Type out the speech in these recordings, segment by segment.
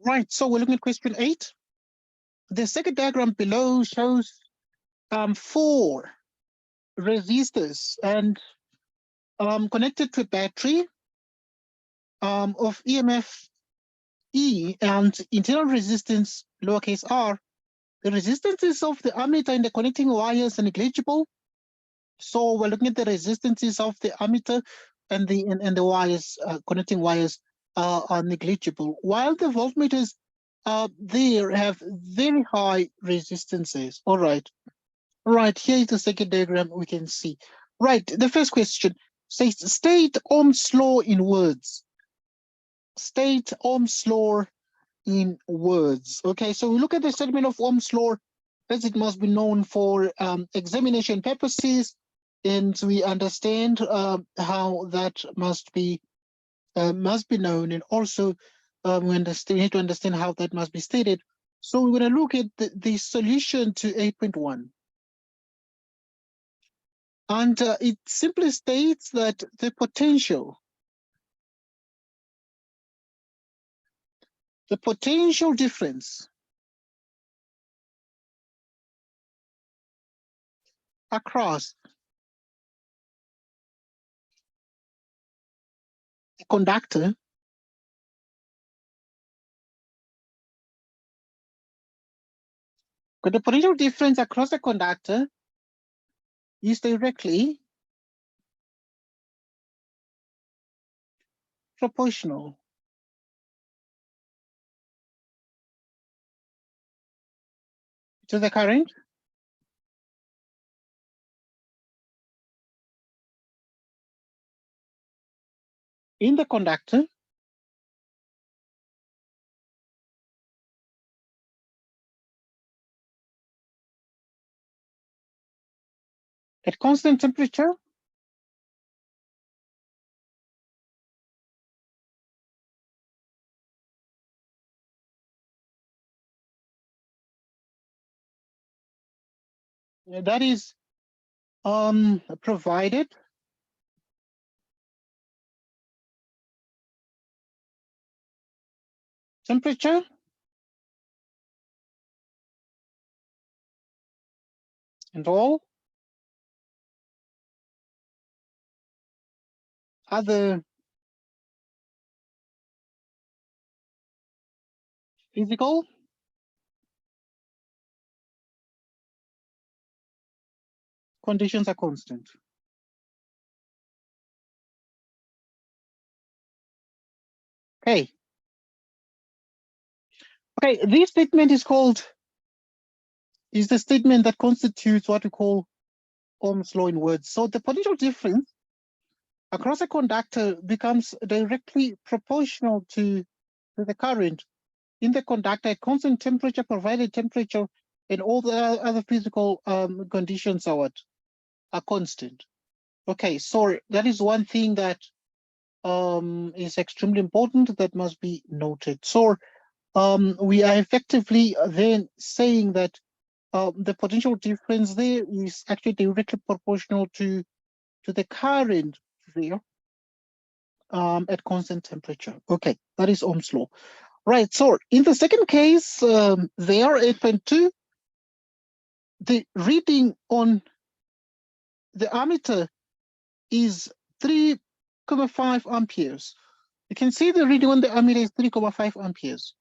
Right, so we're looking at question 8. The circuit diagram below shows 4 resistors and connected to a battery of EMF E and internal resistance lowercase r. The resistances of the ammeter and the connecting wires are negligible. So we're looking at the resistances of the ammeter and the wires, connecting wires are negligible, while the voltmeters there have very high resistances. All right. Right, here is the second diagram we can see. Right, the first question says state Ohm's law in words. State Ohm's law in words. Okay, so we look at the statement of Ohm's law as it must be known for examination purposes, and we understand how that must be known, and also we need to understand how that must be stated. So we're going to look at the solution to 8.1. And it simply states that the potential difference across a conductor is directly proportional to the current in the conductor at constant temperature that is provided temperature and all other physical conditions are constant. Okay. Okay, this statement is the statement that constitutes what we call Ohm's law in words. So the potential difference across a conductor becomes directly proportional to the current in the conductor at constant temperature, provided temperature and all the other physical conditions are constant. Okay, so that is one thing that is extremely important that must be noted. So we are effectively then saying that the potential difference there is actually directly proportional to the current there at constant temperature. Okay, that is Ohm's law. Right, so in the second case, there 8.2, the reading on the ammeter is 3.5 amperes. You can see the reading on the ammeter is 3.5 amperes.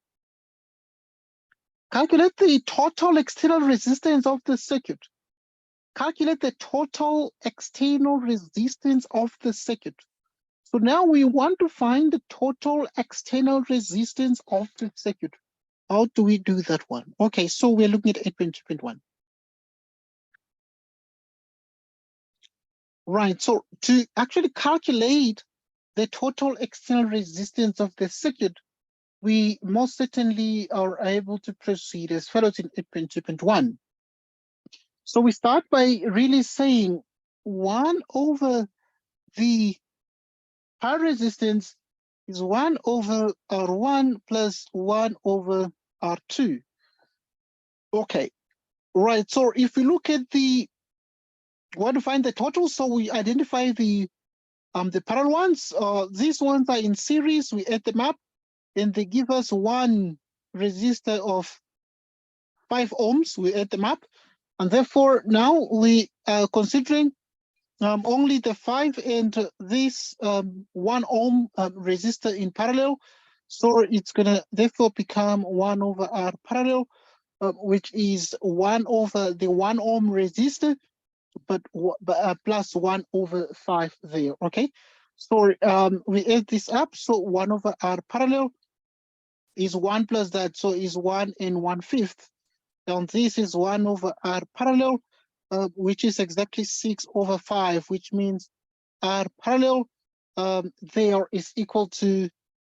Calculate the total external resistance of the circuit. Calculate the total external resistance of the circuit. So now we want to find the total external resistance of the circuit. How do we do that one? Okay, so we're looking at 8.2.1. Right, so to actually calculate the total external resistance of the circuit, we most certainly are able to proceed as follows in 8.2.1. So we start by really saying 1 over the power resistance is 1 over R1 plus 1 over R2. Okay, right, so if we look at we want to find the total, so we identify the parallel ones. These ones are in series, we add them up, and they give us 1 resistor of 5 ohms. We add them up, and therefore now we are considering only the 5 and this 1 ohm resistor in parallel. So it's gonna therefore become 1 over R parallel, which is 1 over the 1 ohm resistor, but plus 1 over 5 there. Okay, so we add this up. So 1 over R parallel is 1 plus that, so is 1 and 1/5. And this is 1 over R parallel, which is exactly 6 over 5, which means R parallel there is equal to,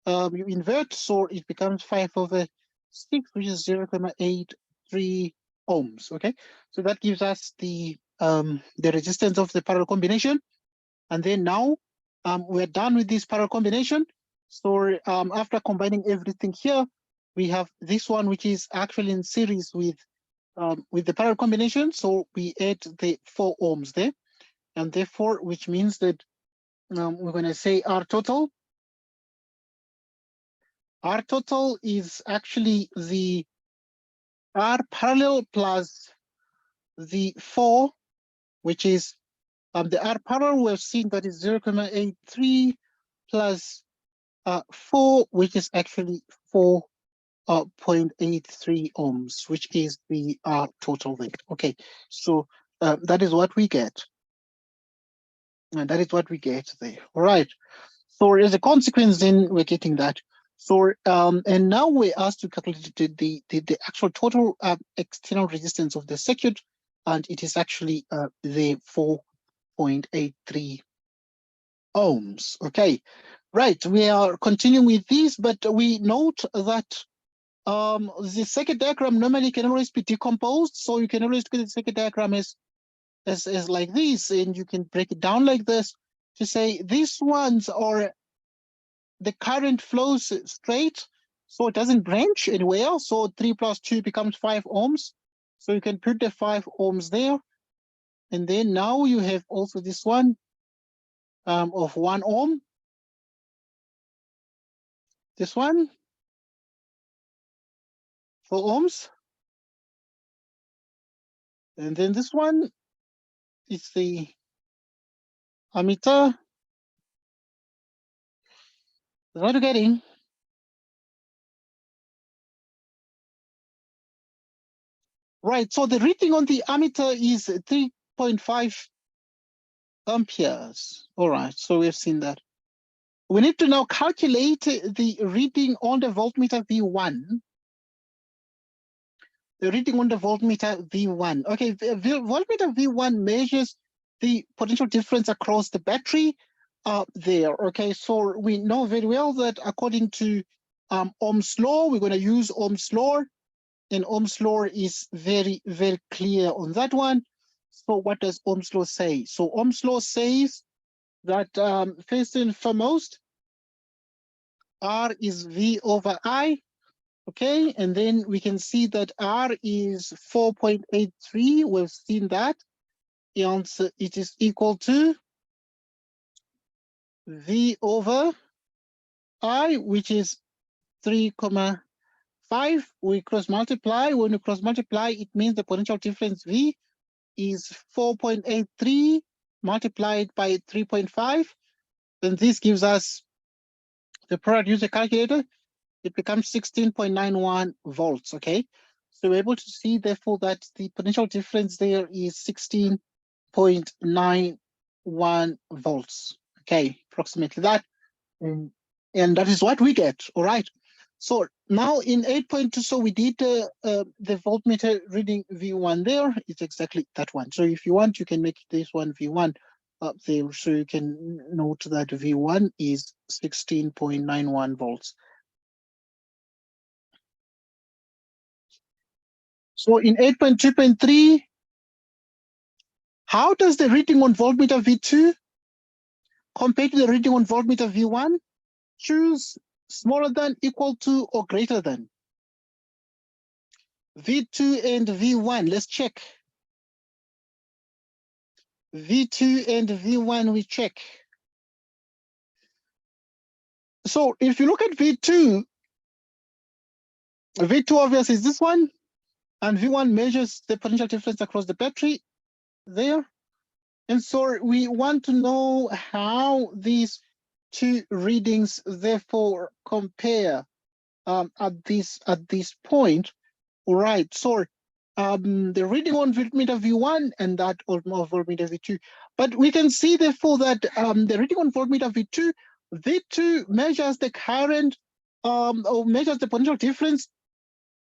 you invert, so it becomes 5 over 6, which is 0.83 ohms. Okay, so that gives us the resistance of the parallel combination. And then now we're done with this parallel combination. So after combining everything here, we have this one, which is actually in series with the parallel combination. So we add the 4 ohms there, and therefore, which means that we're going to say R total. R total is actually the R parallel plus the 4, which is the R parallel we've seen that is 0.83 plus 4, which is actually 4.83 ohms, which is the R total there. Okay, so that is what we get. And that is what we get there. All right. So as a consequence, then we're getting that. So and now we're asked to calculate the actual total external resistance of the circuit, and it is actually the 4.83 ohms. Okay, right. We are continuing with this, but we note that the circuit diagram normally can always be decomposed. So you can always look at the circuit diagram as like this, and you can break it down like this to say these ones are the current flows straight, so it doesn't branch anywhere. So 3 plus 2 becomes 5 ohms. So you can put the 5 ohms there. And then now you have also this one of 1 ohm. This one, 4 ohms. And then this one is the ammeter. That's what you're getting. Right, so the reading on the ammeter is 3.5 amperes. All right, so we've seen that. We need to now calculate the reading on the voltmeter V1. The reading on the voltmeter V1. Okay, the voltmeter V1 measures the potential difference across the battery there. Okay, so we know very well that according to Ohm's law, we're going to use Ohm's law, and Ohm's law is very, very clear on that one. So what does Ohm's law say? So Ohm's law says that first and foremost, R is V over I. Okay, and then we can see that R is 4.83. We've seen that. And it is equal to V over I, which is 3.5. We cross multiply. When we cross multiply, it means the potential difference V is 4.83 multiplied by 3.5. Then this gives us the product. Use a calculator. It becomes 16.91 volts. Okay, so we're able to see therefore that the potential difference there is 16.91 volts. Okay, approximately that, and that is what we get. All right, so now in 8.2, so we did the voltmeter reading V1 there. It's exactly that one. So if you want, you can make this one V1 up there, so you can note that V1 is 16.91 volts. So in 8.2.3, how does the reading on voltmeter V2 compare to the reading on voltmeter V1? Choose smaller than, equal to, or greater than. V2 and V1, let's check. V2 and V1, we check. So if you look at V2, V2 obviously is this one, and V1 measures the potential difference across the battery there. And so we want to know how these two readings therefore compare at this point. All right, so the reading on voltmeter V1 and that on voltmeter V2. But we can see therefore that the reading on voltmeter V2 measures the current or measures the potential difference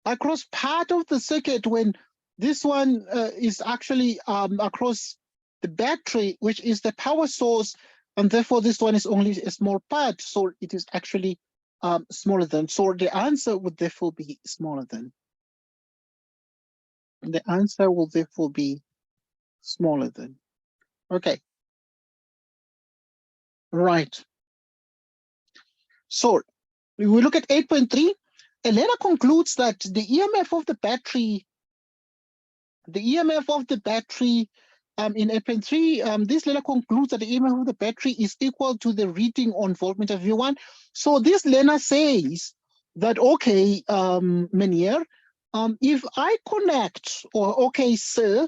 across part of the circuit, when this one is actually across the battery, which is the power source, and therefore this one is only a small part, so it is actually smaller than. So the answer would therefore be smaller than. The answer will therefore be smaller than. Okay. Right. So we look at 8.3. Elena concludes that the EMF of the battery in 8.3, this letter concludes that the EMF of the battery is equal to the reading on voltmeter V1. So this letter says that, okay, Menier, if I connect, or okay, sir,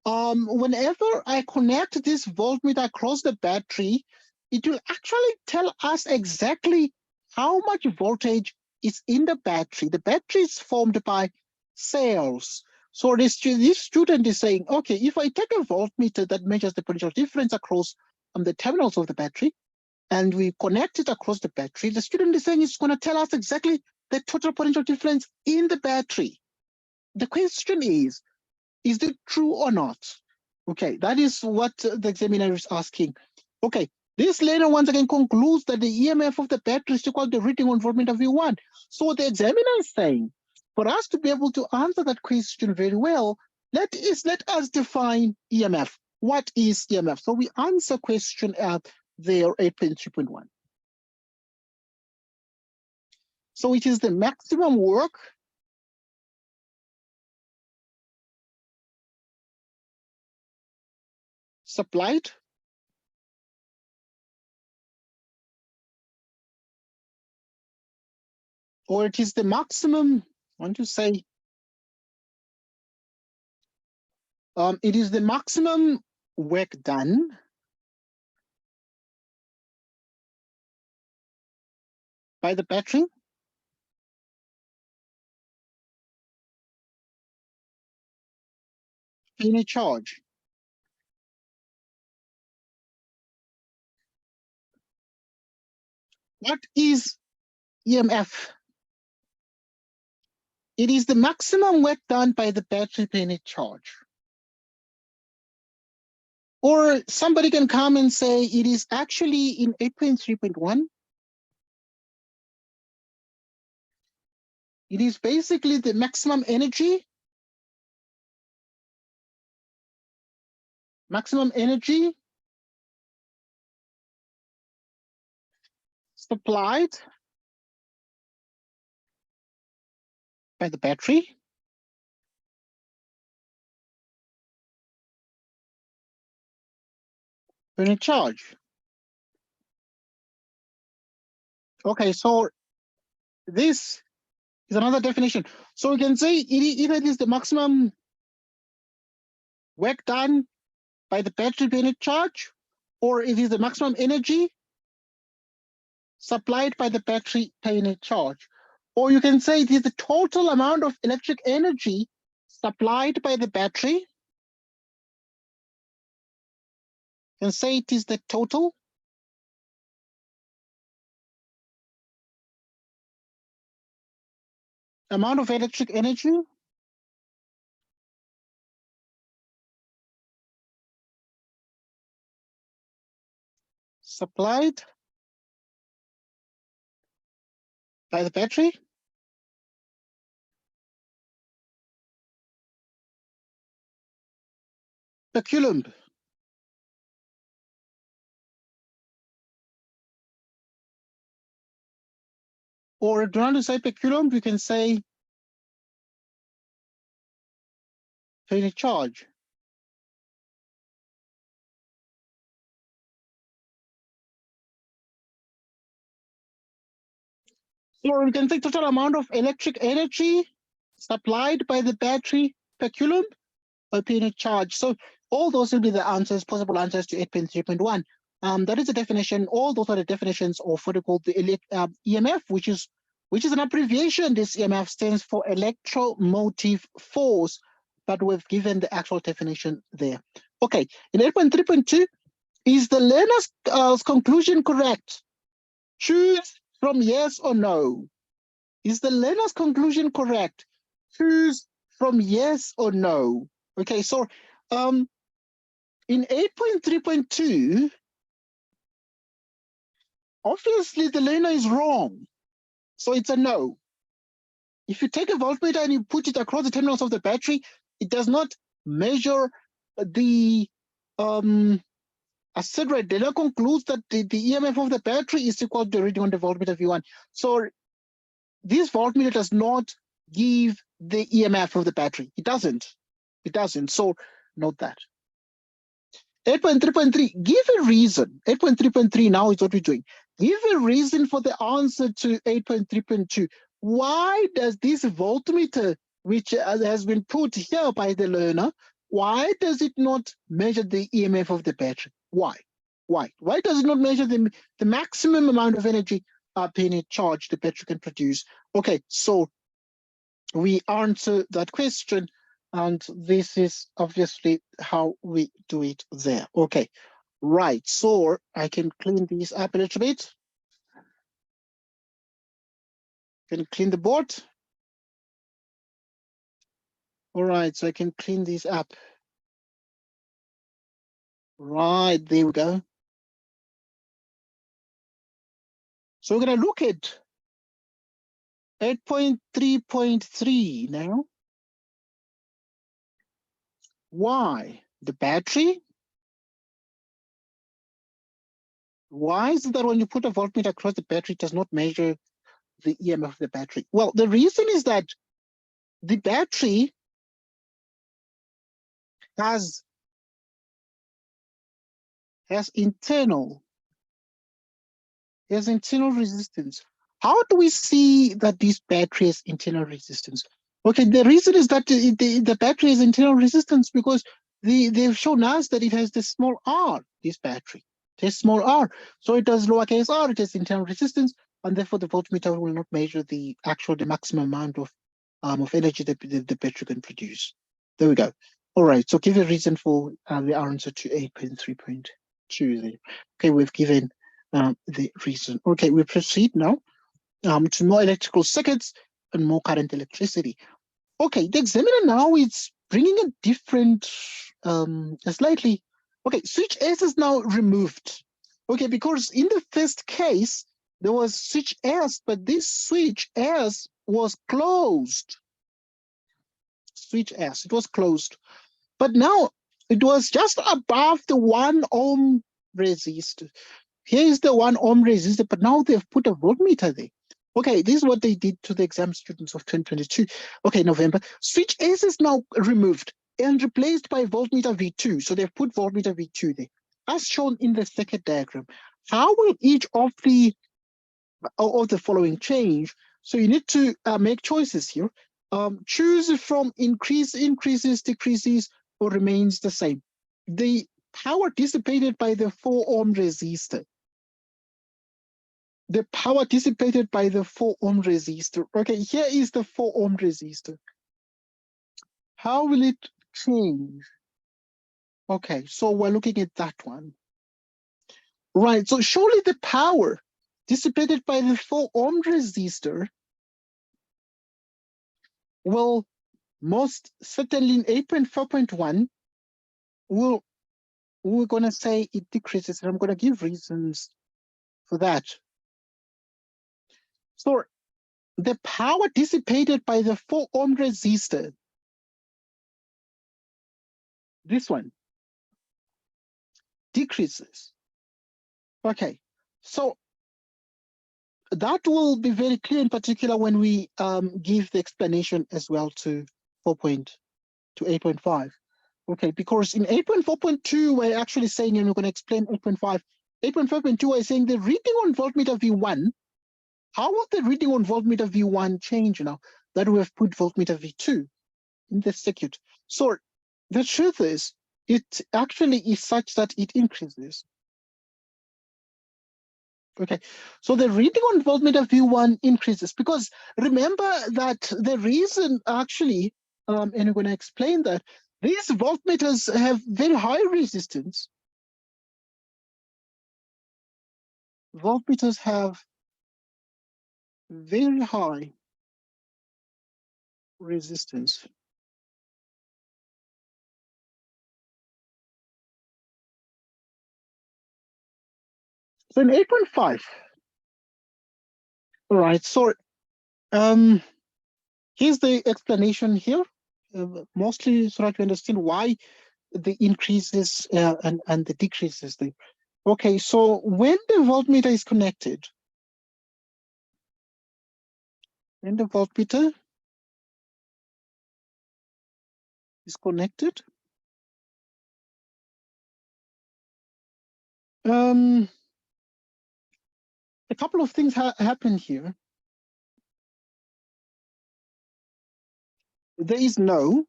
whenever I connect this voltmeter across the battery, it will actually tell us exactly how much voltage is in the battery. The battery is formed by cells. So this student is saying, okay, if I take a voltmeter that measures the potential difference across the terminals of the battery, and we connect it across the battery, the student is saying it's going to tell us exactly the total potential difference in the battery. The question is it true or not? Okay, that is what the examiner is asking. Okay, this letter once again concludes that the EMF of the battery is equal to the reading on voltmeter V1. So the examiner is saying, for us to be able to answer that question very well, let us define EMF. What is EMF? So we answer question there 8.3.1. So it is the maximum work supplied or it is the maximum, I want to say, it is the maximum work done by the battery in a charge. What is EMF? It is the maximum work done by the battery per unit charge. Or somebody can come and say it is actually in 8.3.1. It is basically the maximum energy supplied by the battery per unit charge. Okay, so this is another definition. So we can say either it is the maximum work done by the battery per unit charge, or it is the maximum energy supplied by the battery per unit charge. Or you can say it is the total amount of electric energy supplied by the battery. You can say it is the total amount of electric energy supplied by the battery per coulomb. Or if you want to say per coulomb, you can say per unit charge. Or we can say total amount of electric energy supplied by the battery per coulomb per unit charge. So all those will be the answers, possible answers to 8.3.1. That is the definition. All those are the definitions of what we call the EMF, which is an abbreviation. This EMF stands for electromotive force, but we've given the actual definition there. Okay, in 8.3.2, is the learner's conclusion correct? Choose from yes or no. Is the learner's conclusion correct? Choose from yes or no. Okay, so in 8.3.2, obviously the learner is wrong. So it's a no. If you take a voltmeter and you put it across the terminals of the battery, it does not measure the accelerate. The learner concludes that the EMF of the battery is equal to the reading on the voltmeter V1. So this voltmeter does not give the EMF of the battery. It doesn't. It doesn't. So note that. 8.3.3, give a reason. 8.3.3 now is what we're doing. Give a reason for the answer to 8.3.2. Why does this voltmeter, which has been put here by the learner, why does it not measure the EMF of the battery? Why? Why? Why does it not measure the maximum amount of energy per unit charge the battery can produce? Okay, so we answer that question, and this is obviously how we do it there. Okay, right, so I can clean these up a little bit. Can clean the board. All right, so I can clean these up. Right, there we go. So we're going to look at 8.3.3 now. Why? The battery? Why is it that when you put a voltmeter across the battery, it does not measure the EMF of the battery? Well, the reason is that the battery has internal resistance. How do we see that this battery has internal resistance? Okay, the reason is that the battery has internal resistance because they've shown us that it has this small r, this battery. It has small r. So it does lowercase r, it has internal resistance, and therefore the voltmeter will not measure the maximum amount of energy that the battery can produce. There we go. All right, so give a reason for the answer to 8.3.2 there. Okay, we've given the reason. Okay, we proceed now to more electrical circuits and more current electricity. Okay, the examiner now is bringing a different, slightly, okay, switch S is now removed. Okay, because in the first case, there was switch S, but this switch S was closed. Switch S, it was closed. But now it was just above the 1 ohm resistor. Here is the 1 ohm resistor, but now they've put a voltmeter there. Okay, this is what they did to the exam students of 2022. Okay, November. Switch S is now removed and replaced by voltmeter V2. So they've put voltmeter V2 there, as shown in the circuit diagram. How will each of the following change? So you need to make choices here. Choose from increases, decreases, or remains the same. The power dissipated by the 4 ohm resistor. The power dissipated by the 4 ohm resistor. Okay, here is the 4 ohm resistor. How will it change? Okay, so we're looking at that one. Right, so surely the power dissipated by the 4 ohm resistor will most certainly in 8.4.1 we're going to say it decreases, and I'm going to give reasons for that. So the power dissipated by the 4 ohm resistor, this one, decreases. Okay, so that will be very clear in particular when we give the explanation as well to 8.5. Okay, because in 8.4.2 we're actually saying, and we're going to explain 8.5. 8.5.2 we're saying the reading on voltmeter V1 how will the reading on voltmeter V1 change now that we have put voltmeter V2 in the circuit? So the truth is, it actually is such that it increases. Okay, so the reading on voltmeter V1 increases because remember that the reason actually, and I'm going to explain that, these voltmeters have very high resistance. Voltmeters have very high resistance. So in 8.5, all right, so here's the explanation here, mostly so that you understand why the increases and the decreases there. Okay, so when the voltmeter is connected, when the voltmeter is connected, a couple of things happen here. There is no,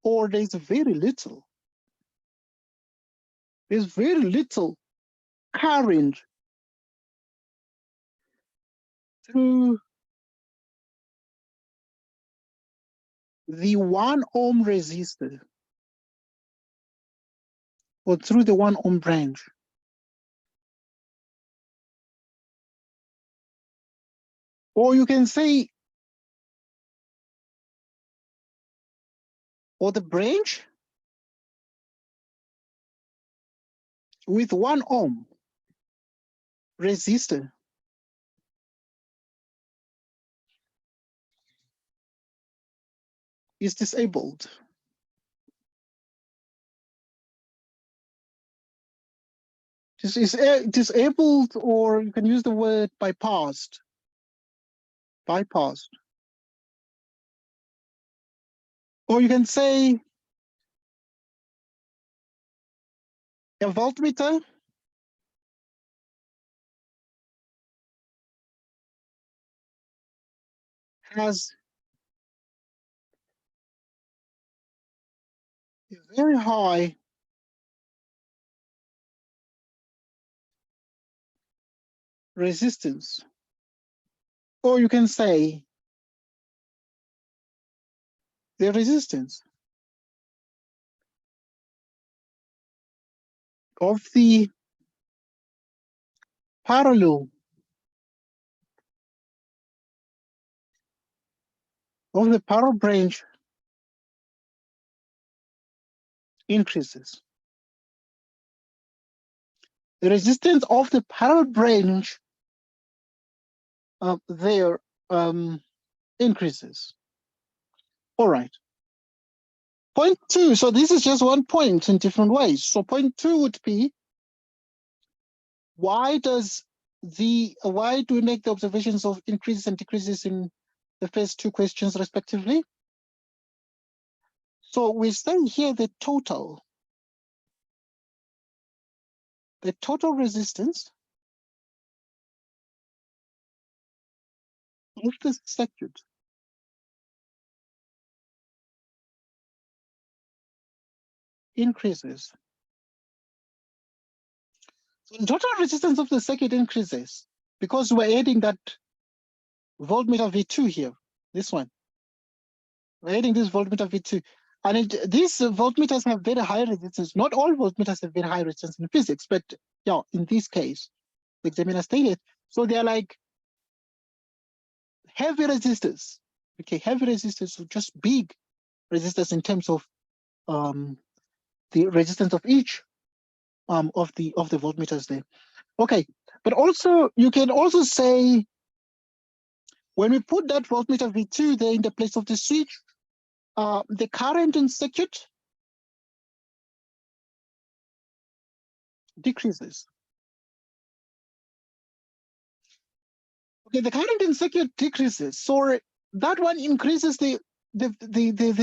or there's very little. There's very little current through the 1 ohm resistor or through the 1 ohm branch. Or you can say, or the branch with 1 ohm resistor is disabled. This is disabled, or you can use the word bypassed. Bypassed. Or you can say a voltmeter has a very high resistance. Or you can say the resistance of the parallel branch increases. The resistance of the parallel branch there increases. All right. Point 2, so this is just one point in different ways. So point 2 would be, why do we make the observations of increases and decreases in the first 2 questions respectively? So we say here the total resistance of the circuit increases. So the total resistance of the circuit increases because we're adding that voltmeter V2 here, this one. We're adding this voltmeter V2. And these voltmeters have very high resistance. Not all voltmeters have very high resistance in physics, but yeah, in this case, the examiner stated. So they're like heavy resistors. Okay, heavy resistors, so just big resistors in terms of the resistance of each of the voltmeters there. Okay, but also you can also say, when we put that voltmeter V2 there in the place of the switch, the current in circuit decreases. Okay, the current in circuit decreases. So that one increases the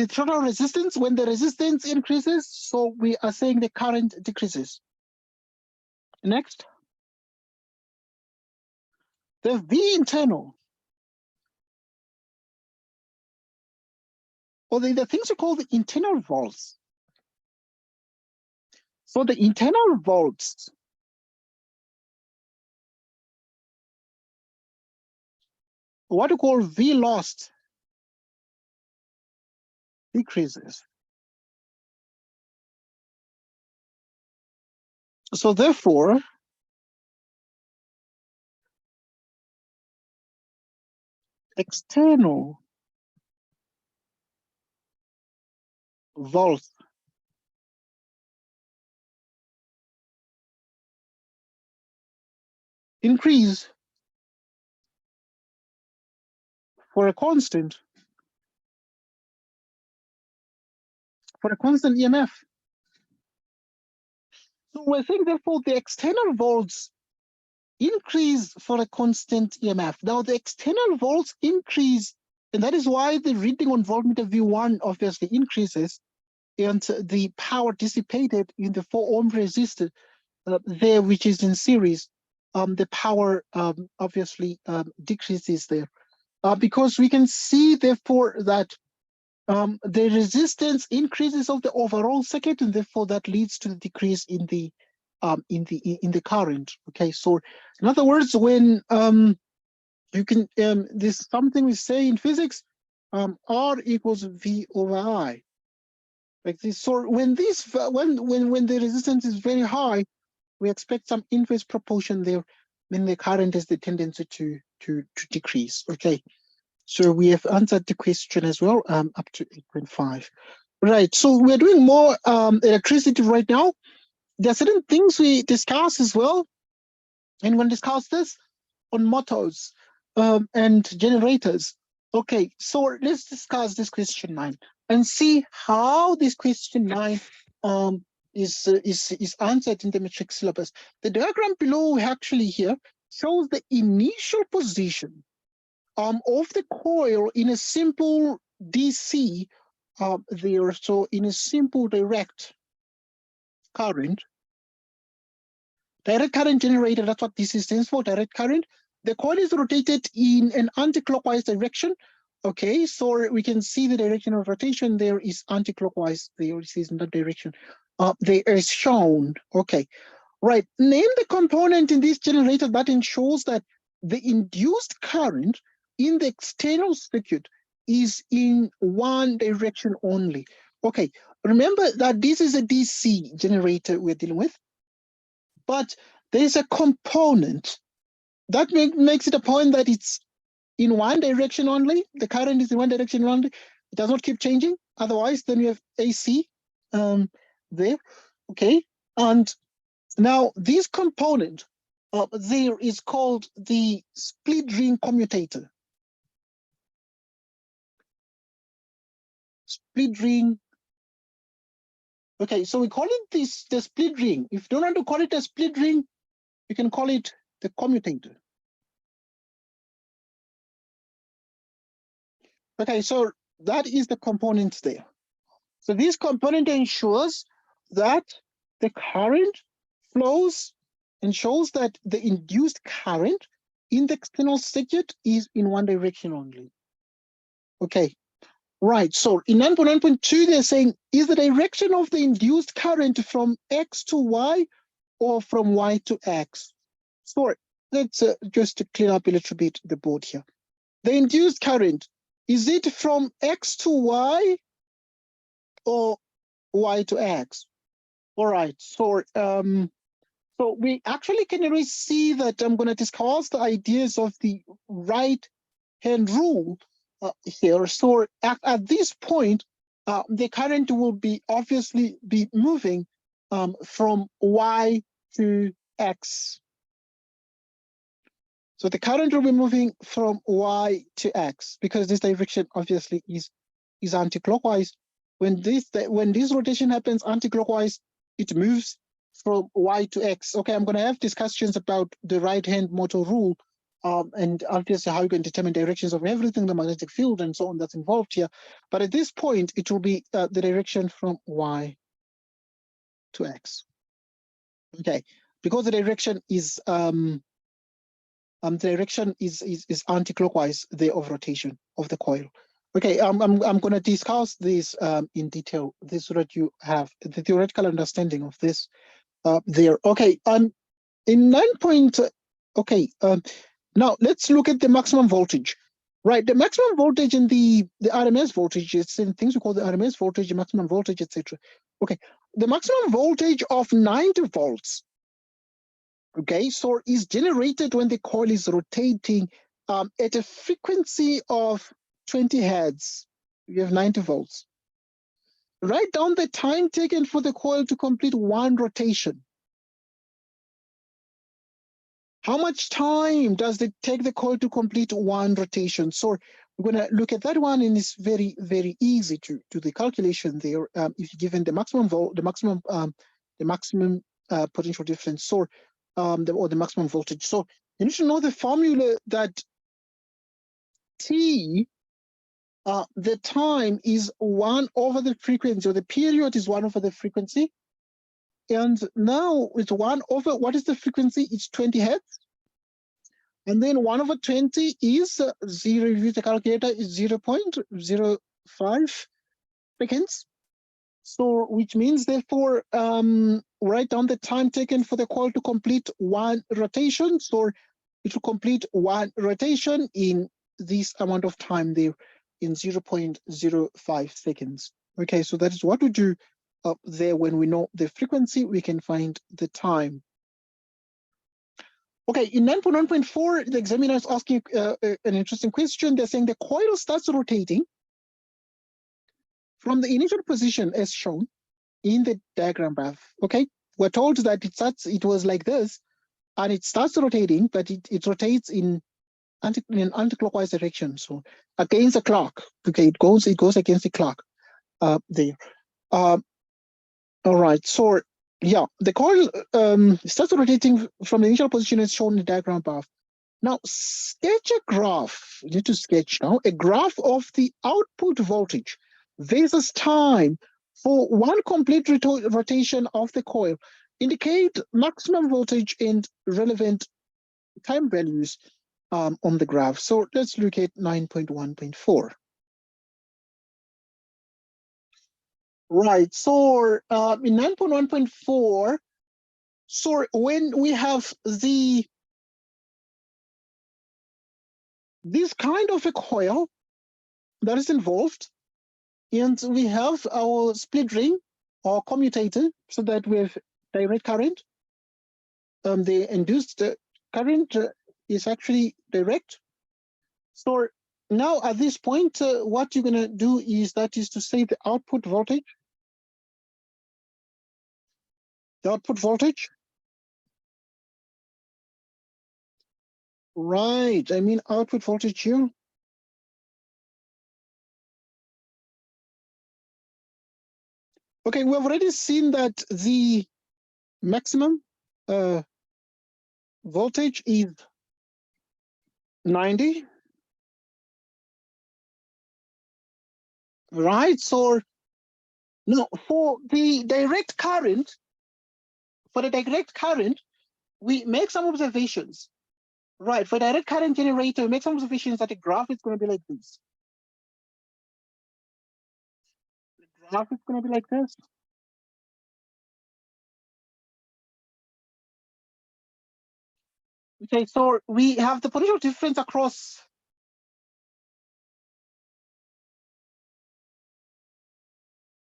total resistance. When the resistance increases, so we are saying the current decreases. Next. the V internal, or the things we call the internal volts. So the internal volts what we call V lost decreases. So therefore, external volts increase for a constant EMF. So we're saying therefore the external volts increase for a constant EMF. Now the external volts increase, and that is why the reading on voltmeter V1 obviously increases, and the power dissipated in the 4 ohm resistor there, which is in series, the power obviously decreases there. Because we can see therefore that the resistance increases of the overall circuit, and therefore that leads to the decrease in the current. Okay, so in other words, when you can this something we say in physics, R equals V over I, like this. So when the resistance is very high, we expect some inverse proportion there when the current has the tendency to decrease. Okay, so we have answered the question as well, up to 8.5. Right, so we're doing more electricity right now. There are certain things we discuss as well, and we'll discuss this on motors and generators. Okay, so let's discuss this question 9 and see how this question 9 is answered in the metric syllabus. The diagram below actually here shows the initial position of the coil in a simple DC there. So in a simple direct current generator, that's what DC stands for, direct current. The coil is rotated in an anti-clockwise direction. Okay, so we can see the direction of rotation there is anti-clockwise. There it is in that direction. There is shown. Okay, right. Name the component in this generator that ensures that the induced current in the external circuit is in one direction only. Okay, remember that this is a DC generator we're dealing with, but there's a component that makes it a point that it's in one direction only. The current is in one direction only. It does not keep changing. Otherwise, then we have AC there. Okay, and now this component there is called the split ring commutator. Split ring. Okay, so we call it the split ring. If you don't want to call it a split ring, you can call it the commutator. Okay, so that is the component there. So this component ensures that the current flows and shows that the induced current in the external circuit is in one direction only. Okay, right. So in 9.9.2, they're saying, is the direction of the induced current from X to Y or from Y to X? So let's just to clean up a little bit the board here. The induced current, is it from X to Y or Y to X? All right, so so we actually can really see that I'm going to discuss the ideas of the right-hand rule here. So at this point, the current will be obviously be moving from Y to X. So the current will be moving from Y to X because this direction obviously is anti-clockwise. When this rotation happens anti-clockwise, it moves from Y to X. Okay, I'm going to have discussions about the right-hand motor rule and obviously how you can determine directions of everything, the magnetic field and so on that's involved here. But at this point, it will be the direction from Y to X. Okay, because the direction is the direction is anti-clockwise there of rotation of the coil. Okay, I'm going to discuss this in detail, this so that you have the theoretical understanding of this there. Okay, in 9. Okay, now let's look at the maximum voltage. Right, the maximum voltage in the RMS voltage, it's in things we call the RMS voltage, the maximum voltage, etc. Okay, the maximum voltage of 90 volts, okay, so is generated when the coil is rotating at a frequency of 20 hertz. You have 90 volts. Write down the time taken for the coil to complete one rotation. How much time does it take the coil to complete one rotation? So we're going to look at that one, and it's very, very easy to do the calculation there. If you're given the maximum potential difference, so or the maximum voltage. So you need to know the formula that T, the time is 1 over the frequency, or the period is 1 over the frequency. And now it's 1 over, what is the frequency? It's 20 hertz. And then 1 over 20 is 0, if you use the calculator, is 0.05 seconds. So which means, therefore, write down the time taken for the coil to complete one rotation. So it will complete one rotation in this amount of time there, in 0.05 seconds. Okay, so that is what we do up there. When we know the frequency, we can find the time. Okay, in 9.1.4, the examiner is asking an interesting question. They're saying the coil starts rotating from the initial position as shown in the diagram above. Okay, we're told that it was like this, and it starts rotating, but it rotates in an anti-clockwise direction, so against the clock. Okay, it goes against the clock there. All right, so yeah, the coil starts rotating from the initial position as shown in the diagram above. Now sketch a graph. You need to sketch now a graph of the output voltage versus time for one complete rotation of the coil. Indicate maximum voltage and relevant time values on the graph. So let's look at 9.1.4. Right, so in 9.1.4, so when we have this kind of a coil that is involved, and we have our split ring or commutator, so that we have direct current. The induced current is actually direct. So now at this point, what you're going to do is to say the output voltage. The output voltage. Right, I mean output voltage here. Okay, we've already seen that the maximum voltage is 90. Right, so now for the direct current, we make some observations. Right, for direct current generator, we make some observations that the graph is going to be like this. The graph is going to be like this. Okay, so we have the potential difference across.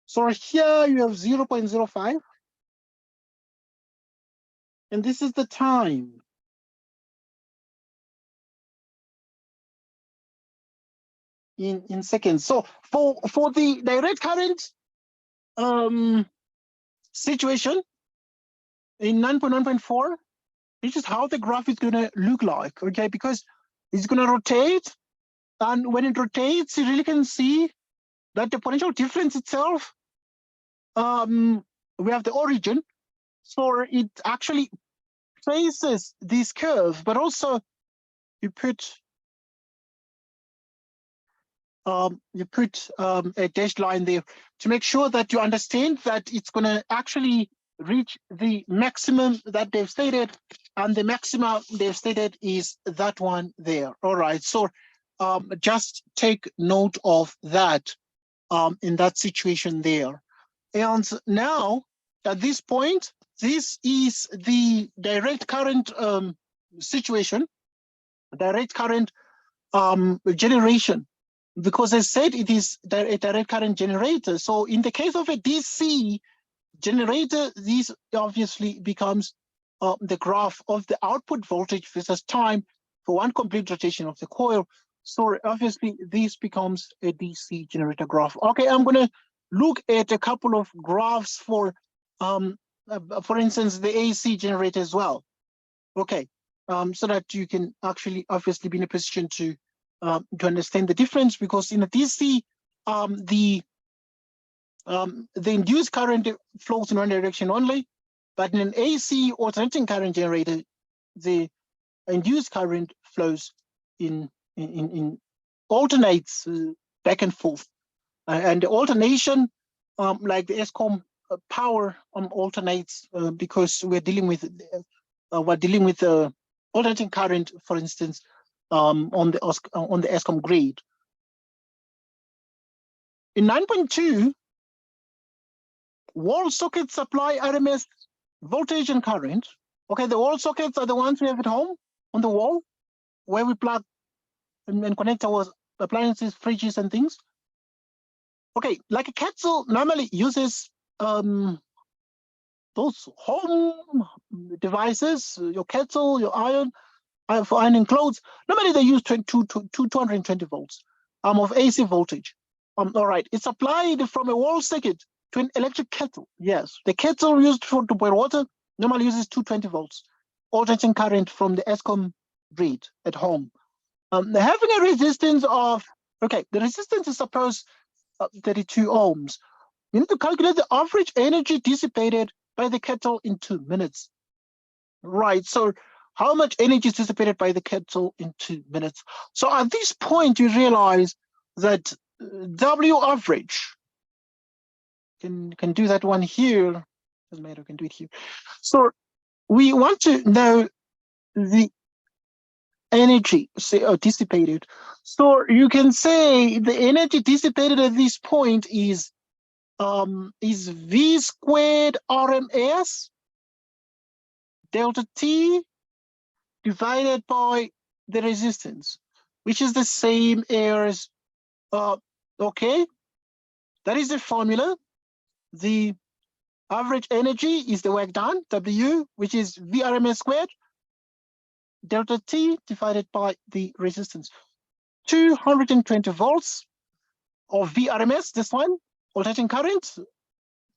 So here you have 0.05. And this is the time. In seconds. So for the direct current situation in 9.1.4, this is how the graph is going to look like, okay? Because it's going to rotate, and when it rotates, you really can see that the potential difference itself, we have the origin, so it actually traces this curve, but also you put a dashed line there to make sure that you understand that it's going to actually reach the maximum that they've stated and the maxima they've stated is that one there. All right, so just take note of that in that situation there. And now at this point, this is the direct current situation, direct current generation, because I said it is a direct current generator. So in the case of a DC generator, this obviously becomes the graph of the output voltage versus time for one complete rotation of the coil. So obviously this becomes a DC generator graph. Okay, I'm going to look at a couple of graphs for instance, the AC generator as well. Okay, so that you can actually obviously be in a position to understand the difference, because in a DC, the induced current flows in one direction only, but in an AC alternating current generator, the induced current flows in alternates back and forth, and the alternation, like the ESCOM power alternates because we're dealing with alternating current, for instance, on the ESCOM grid. In 9.2, wall sockets supply RMS voltage and current. Okay, the wall sockets are the ones we have at home on the wall, where we plug and connect our appliances, fridges, and things. Okay, like a kettle normally uses those home devices, your kettle, your iron, for ironing clothes. Normally they use 220 volts of AC voltage. All right, it's applied from a wall socket to an electric kettle. Yes, the kettle used to boil water normally uses 220 volts, alternating current from the ESCOM grid at home. Having a resistance of, okay, the resistance is suppose 32 ohms. You need to calculate the average energy dissipated by the kettle in 2 minutes. Right, so how much energy is dissipated by the kettle in 2 minutes? So at this point, you realize that W average, can do that one here, doesn't matter, can do it here. So we want to know the energy dissipated. So you can say the energy dissipated at this point is V squared RMS delta T divided by the resistance, which is the same as, okay, that is the formula. The average energy is the work done, W, which is VRMS squared, delta T divided by the resistance. 220 volts of VRMS, this one, alternating current,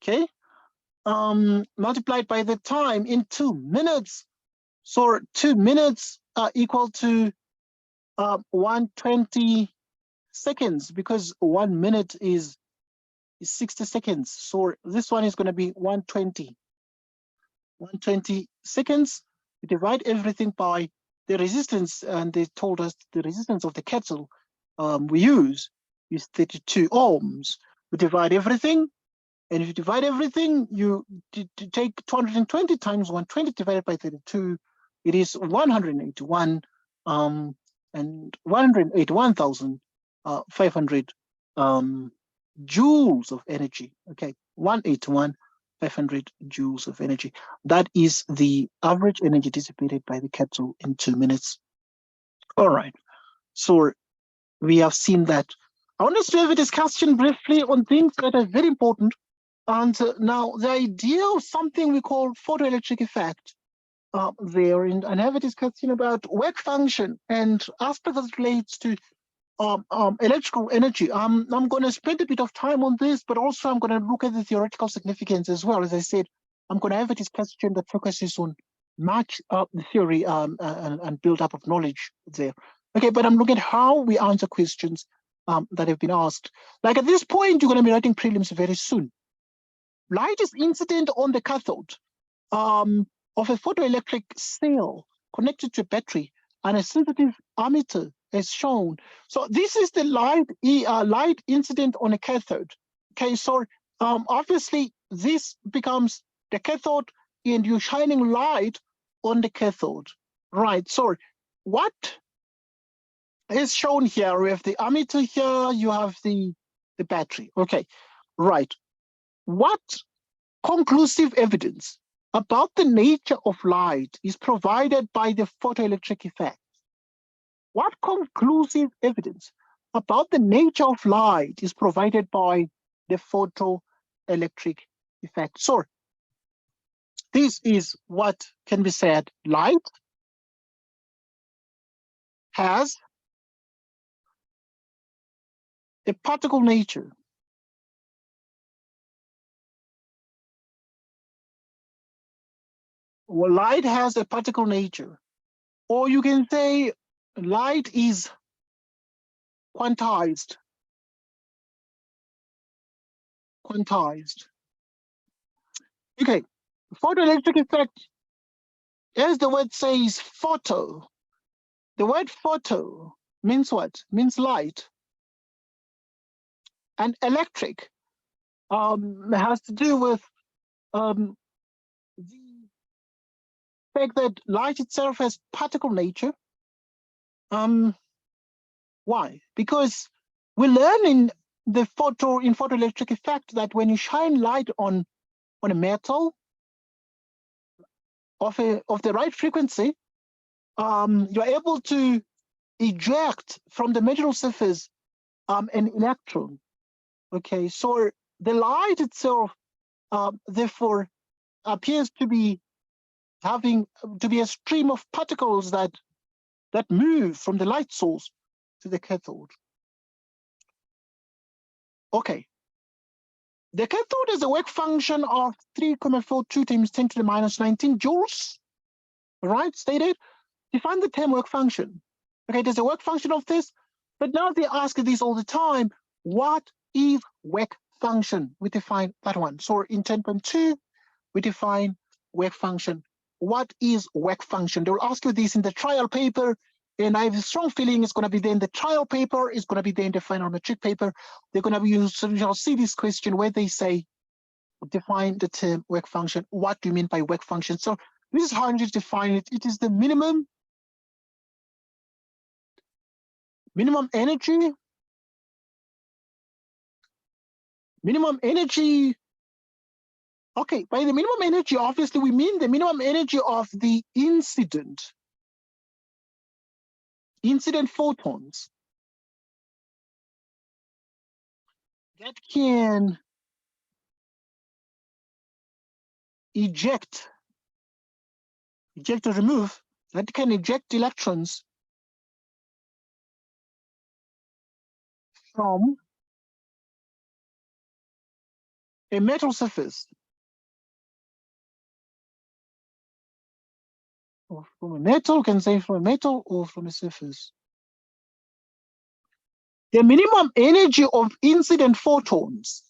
okay, multiplied by the time in 2 minutes. So 2 minutes are equal to 120 seconds, because 1 minute is 60 seconds. So this one is going to be 120 seconds. We divide everything by the resistance, and they told us the resistance of the kettle we use is 32 ohms. We divide everything, and if you divide everything, you take 220 times 120 divided by 32, it is 181 and 181,500 joules of energy. Okay, 181,500 joules of energy. That is the average energy dissipated by the kettle in 2 minutes. All right, so we have seen that. I want us to have a discussion briefly on things that are very important. And now the idea of something we call photoelectric effect there, and have a discussion about work function and aspects that relates to electrical energy. I'm going to spend a bit of time on this, but also I'm going to look at the theoretical significance as well. As I said, I'm going to have a discussion that focuses on much of the theory and build up of knowledge there. Okay, but I'm looking at how we answer questions that have been asked. Like at this point, you're going to be writing prelims very soon. Light is incident on the cathode of a photoelectric cell connected to a battery and a sensitive ammeter as shown. So this is the light incident on a cathode. Okay, so obviously this becomes the cathode, and you're shining light on the cathode. Right, so what is shown here? We have the ammeter here, you have the battery. Okay, right. What conclusive evidence about the nature of light is provided by the photoelectric effect? What conclusive evidence about the nature of light is provided by the photoelectric effect? So this is what can be said. Light has a particle nature. Well, light has a particle nature. Or you can say light is quantized. Quantized. Okay, photoelectric effect, as the word says, photo. The word photo means what? Means light. And electric has to do with the fact that light itself has particle nature. Why? Because we learn in photoelectric effect that when you shine light on a metal of the right frequency, you're able to eject from the metal surface an electron. Okay, so the light itself therefore appears to be having a stream of particles that move from the light source to the cathode. Okay, the cathode has a work function of 3.42 times 10 to the minus 19 joules, right? Stated. Define the term work function. Okay, there's a work function of this, but now they ask this all the time. What is work function? We define that one. So in 10.2, we define work function. What is work function? They will ask you this in the trial paper, and I have a strong feeling it's going to be there in the trial paper, it's going to be there in the final metric paper. They're going to be you'll see this question where they say, define the term work function. What do you mean by work function? So this is how I need to define it. It is the minimum energy. Okay, by the minimum energy, obviously we mean the minimum energy of the incident photons that can eject or remove, that can eject electrons from a metal surface, or from a metal, can say from a metal or from a surface. The minimum energy of incident photons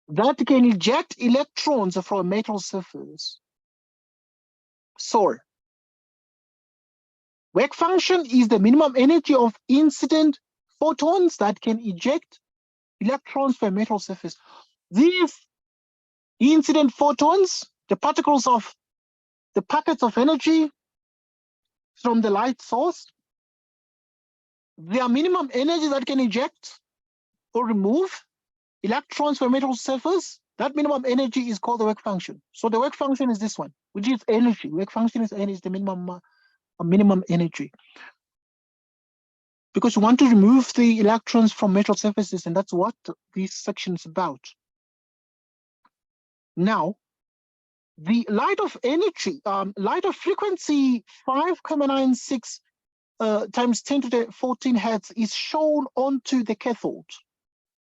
that can eject electrons from a metal surface. So work function is the minimum energy of incident photons that can eject electrons from a metal surface. These incident photons, the particles of the packets of energy from the light source, their minimum energy that can eject or remove electrons from a metal surface, that minimum energy is called the work function. So the work function is this one, which is energy. Work function is the minimum energy. Because you want to remove the electrons from metal surfaces, and that's what this section is about. Now, the light of energy, light of frequency 5.96 times 10 to the 14 hertz is shown onto the cathode.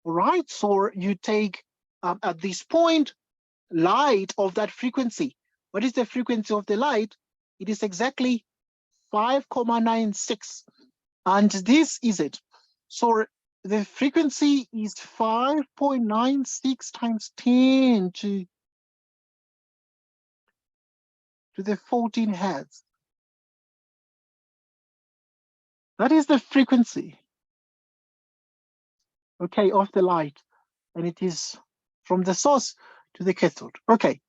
All right, so you take at this point light of that frequency. What is the frequency of the light? It is exactly 5.96, and this is it. So the frequency is 5.96 times 10 to the 14 hertz. That is the frequency, okay, of the light, and it is from the source to the cathode. Okay.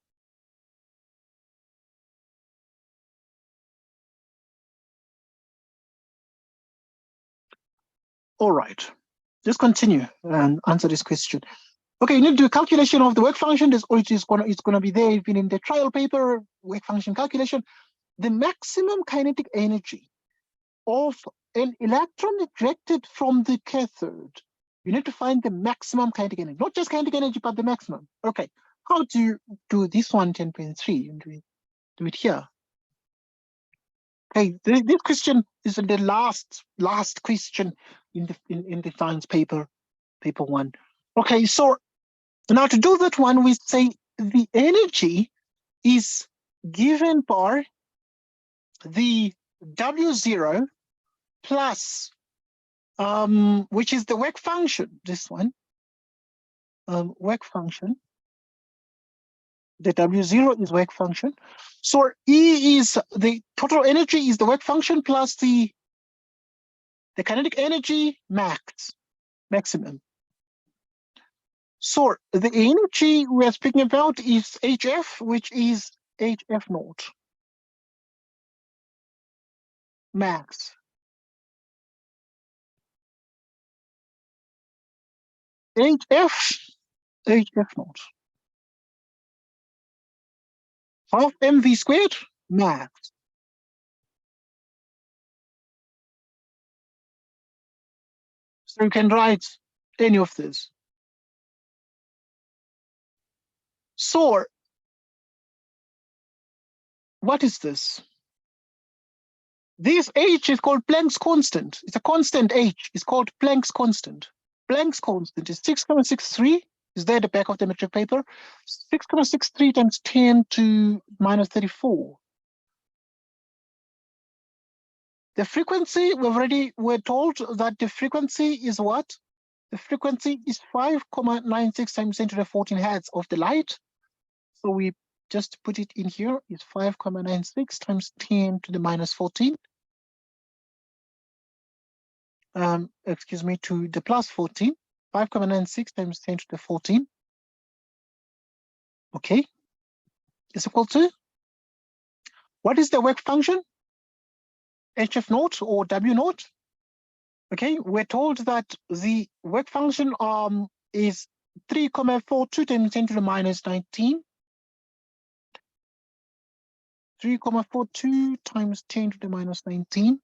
All right, let's continue and answer this question. Okay, you need to do a calculation of the work function. It's gonna be there even in the trial paper, work function calculation. The maximum kinetic energy of an electron ejected from the cathode. You need to find the maximum kinetic energy, not just kinetic energy, but the maximum. Okay, how do you do this one, 10.3? Do it here. Okay, this question is the last question in the science paper 1. Okay, so now to do that one, we say the energy is given by the W0 plus, which is the work function, this one, work function. The W0 is work function. So E is the total energy is the work function plus the kinetic energy maximum. So the energy we are speaking about is HF, which is HF naught max. HF naught. Half mv squared max. So you can write any of this. So what is this? This H is called Planck's constant. It's a constant H. It's called Planck's constant. Planck's constant is 6.63. Is there at the back of the metric paper? 6.63 times 10 to minus 34. The frequency, we're told that the frequency is what? The frequency is 5.96 times 10 to the 14 hertz of the light. So we just put it in here. It's 5.96 times 10 to the minus 14. Excuse me, to the plus 14. 5.96 times 10 to the 14. Okay. Is equal to, what is the work function? HF naught or W naught? Okay, we're told that the work function is 3.42 times 10 to the minus 19. 3.42 times 10 to the minus 19.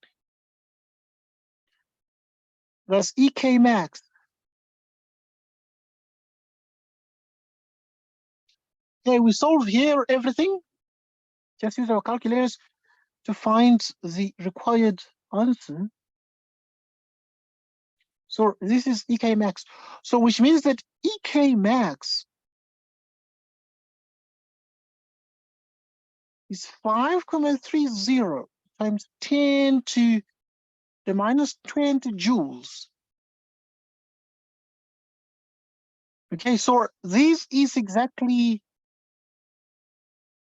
That's EK max. Okay, we solve here everything. Just use our calculators to find the required answer. So this is EK max. So which means that EK max is 5.30 times 10 to the minus 20 joules. Okay, so this is exactly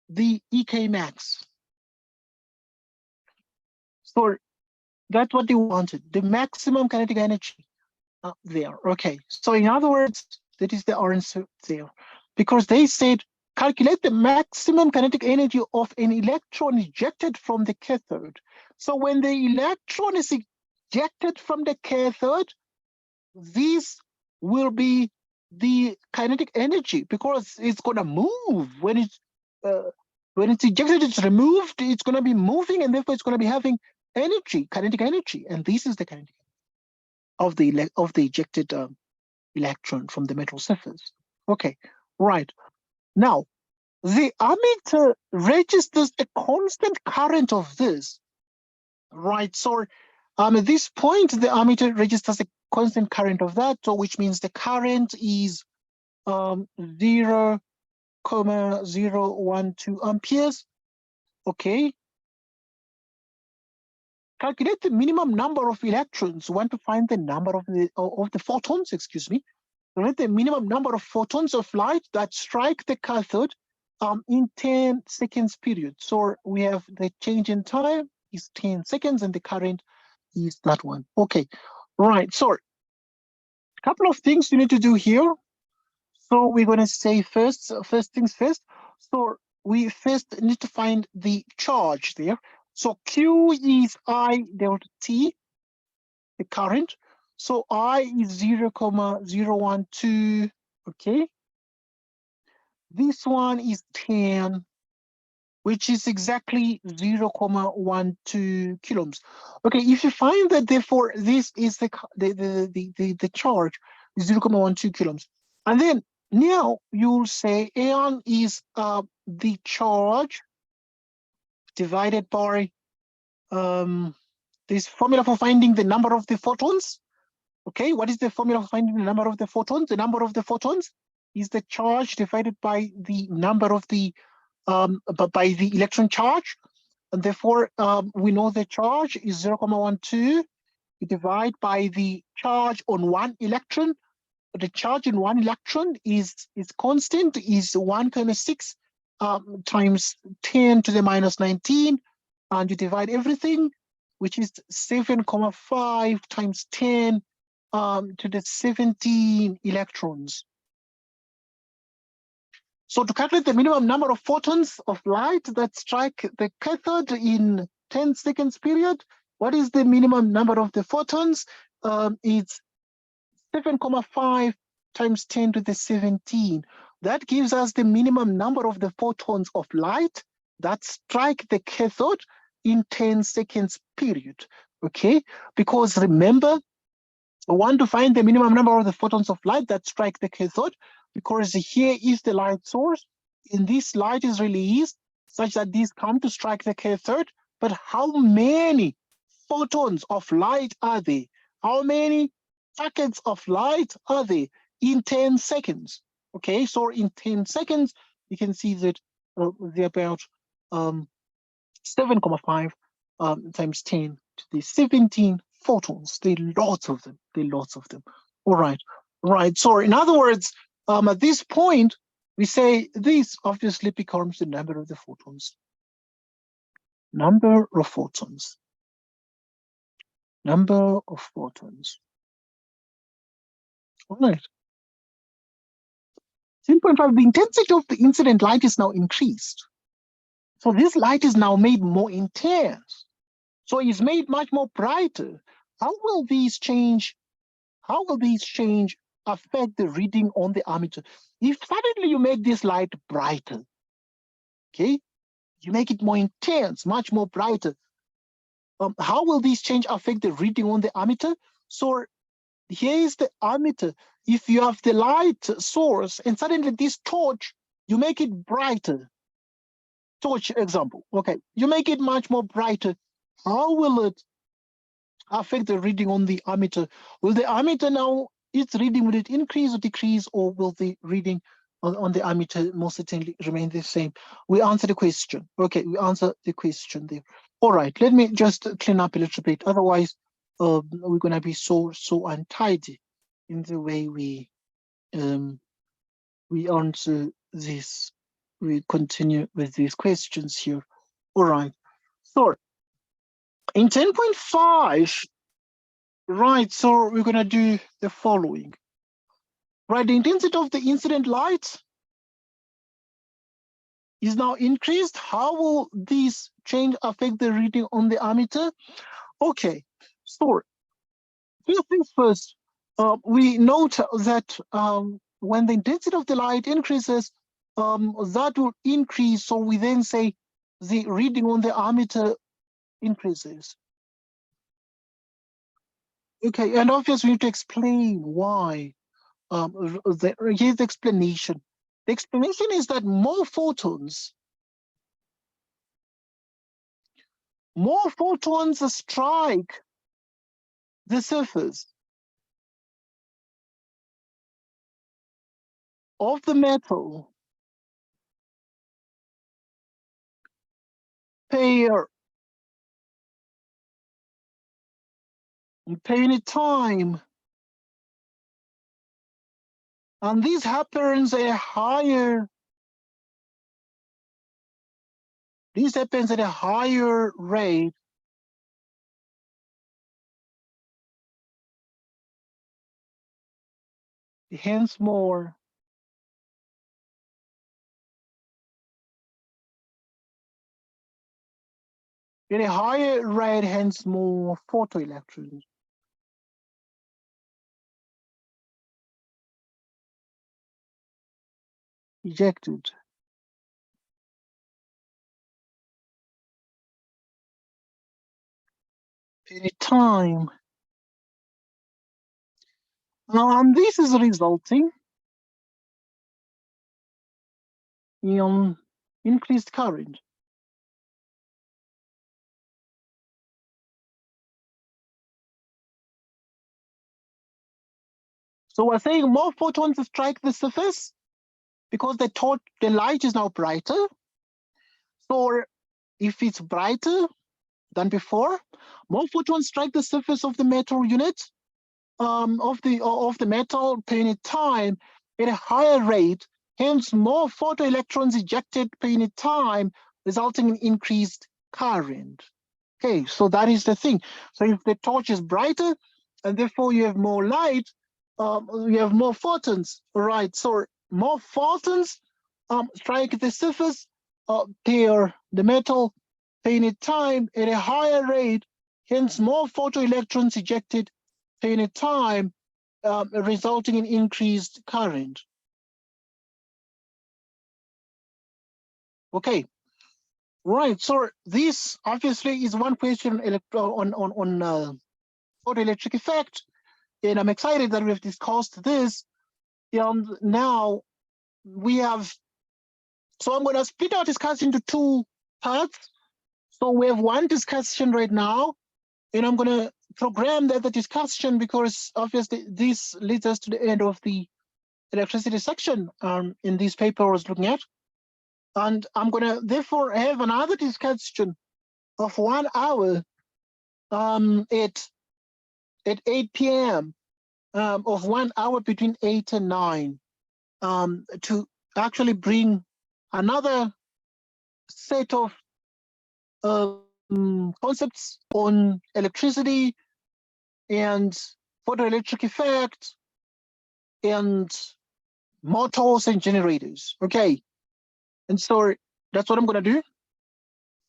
the EK max. So that's what they wanted, the maximum kinetic energy up there. Okay, so in other words, that is the answer there. Because they said, calculate the maximum kinetic energy of an electron ejected from the cathode. So when the electron is ejected from the cathode, this will be the kinetic energy, because it's going to move when it's ejected, it's removed, it's going to be moving, and therefore it's going to be having energy, kinetic energy, and this is the kinetic of the ejected electron from the metal surface. Okay, right. Now, the ammeter registers a constant current of this, right? So at this point, the ammeter registers a constant current of that, so which means the current is 0.012 amperes. Okay. Calculate the minimum number of electrons. We want to find the number of the photons, excuse me. Calculate the minimum number of photons of light that strike the cathode in 10 seconds period. So we have the change in time is 10 seconds and the current is that one. Okay, right. So a couple of things you need to do here. So we're going to say first things first. So we first need to find the charge there. So Q is I delta T, the current. So I is 0,012, okay? This one is 10, which is exactly 0,12 coulombs. Okay, if you find that therefore this is the charge, 0,12 coulombs. And then now you'll say Aeon is the charge divided by this formula for finding the number of the photons. Okay, what is the formula for finding the number of the photons? The number of the photons is the charge divided by the number of the by the electron charge, and therefore we know the charge is 0,12. You divide by the charge on one electron. The charge in one electron is constant, is 1.6 times 10 to the minus 19, and you divide everything, which is 7,5 times 10 to the 17 electrons. So to calculate the minimum number of photons of light that strike the cathode in 10 seconds period, what is the minimum number of the photons? It's 7,5 times 10 to the 17. That gives us the minimum number of the photons of light that strike the cathode in 10 seconds period, okay? Because remember, we want to find the minimum number of the photons of light that strike the cathode, because here is the light source, and this light is released such that these come to strike the cathode. But how many photons of light are there? How many packets of light are there in 10 seconds? Okay, so in 10 seconds, you can see that they're about 7,5 times 10 to the 17 photons. There are lots of them. There are lots of them. All right. Right. So in other words, at this point, we say this obviously becomes the number of the photons. Number of photons. Number of photons. All right. 10.5, the intensity of the incident light is now increased. So this light is now made more intense. So it's made much more brighter. How will these change? How will these change affect the reading on the ammeter? If suddenly you make this light brighter, okay, you make it more intense, much more brighter, how will these change affect the reading on the ammeter? So here is the ammeter. If you have the light source and suddenly this torch, you make it brighter. Torch example, okay, you make it much more brighter. How will it affect the reading on the ammeter? Will the ammeter now, its reading, will it increase or decrease, or will the reading on the ammeter most certainly remain the same? We answer the question. Okay, we answer the question there. All right, let me just clean up a little bit. Otherwise, we're gonna be so untidy in the way we answer this. We continue with these questions here. All right. So in 10.5, right, so we're going to do the following. Right, the intensity of the incident light is now increased. How will this change affect the reading on the ammeter? Okay, so first things first, we note that when the intensity of the light increases, that will increase. So we then say the reading on the ammeter increases. Okay, and obviously we need to explain why. Here's the explanation. The explanation is that more photons strike the surface of the metal per unit time, and this happens at a higher. This happens at a higher rate hence more. At a higher rate, hence more photoelectrons. ejected. Time. This is resulting in increased current. So we're saying more photons strike the surface because the light is now brighter. So if it's brighter than before, more photons strike the surface of the metal unit, of the metal per unit time at a higher rate. Hence, more photoelectrons ejected per unit time, resulting in increased current. Okay, so that is the thing. So if the torch is brighter, and therefore you have more light, you have more photons, right? So more photons strike the surface per the metal per unit time at a higher rate. Hence, more photoelectrons ejected per unit time, resulting in increased current. Okay, right. So this obviously is one question on photoelectric effect, and I'm excited that we've discussed this. And now we have. So I'm going to split our discussion into two parts. So we have one discussion right now, and I'm going to program the discussion because obviously this leads us to the end of the electricity section in this paper I was looking at. And I'm going to therefore have another discussion of 1 hour at 8 p.m. Of 1 hour between 8 and 9 to actually bring another set of concepts on electricity and photoelectric effect and motors and generators. Okay, and so that's what I'm going to do.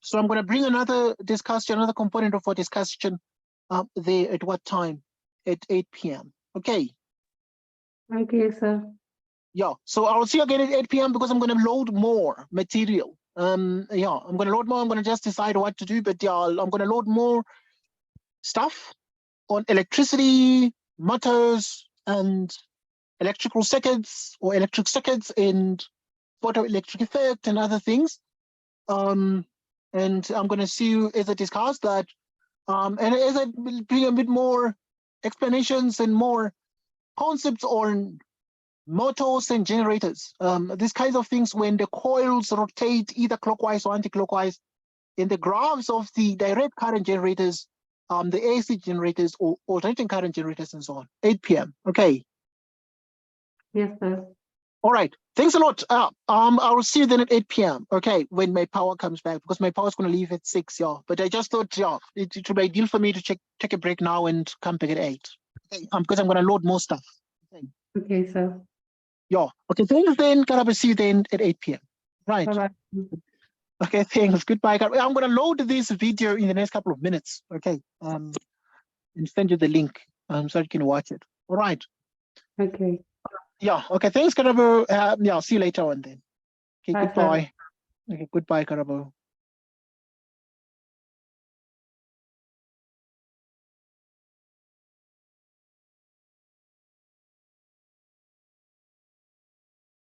So I'm going to bring another discussion, another component of our discussion there at what time? At 8 p.m. Okay. Okay, sir. Yeah, so I'll see you again at 8 p.m. because I'm going to load more material. Yeah, I'm going to load more. I'm going to just decide what to do, but yeah, I'm going to load more stuff on electricity, motors, and electrical circuits or electric circuits and photoelectric effect and other things. And I'm going to see you as I discuss that. And as I bring a bit more explanations and more concepts on motors and generators, these kinds of things when the coils rotate either clockwise or anti-clockwise, in the graphs of the direct current generators, the AC generators or alternating current generators and so on. 8 p.m. Okay. Yes, sir. All right. Thanks a lot. I will see you then at 8 p.m. Okay, when my power comes back, because my power is going to leave at 6. Yeah, but I just thought, yeah, it would be ideal for me to take a break now and come back at 8. Okay, because I'm going to load more stuff. Okay. Okay, sir. Yeah. Okay. Thanks then. Can I see you then at 8 p.m. Right. Bye-bye. Okay. Thanks. Goodbye. I'm going to load this video in the next couple of minutes. Okay. And send you the link so you can watch it. All right. Okay. Yeah. Okay. Thanks, Karabo. Yeah. See you later on then. Okay. Bye, sir. Goodbye. Okay. Goodbye, Karabo.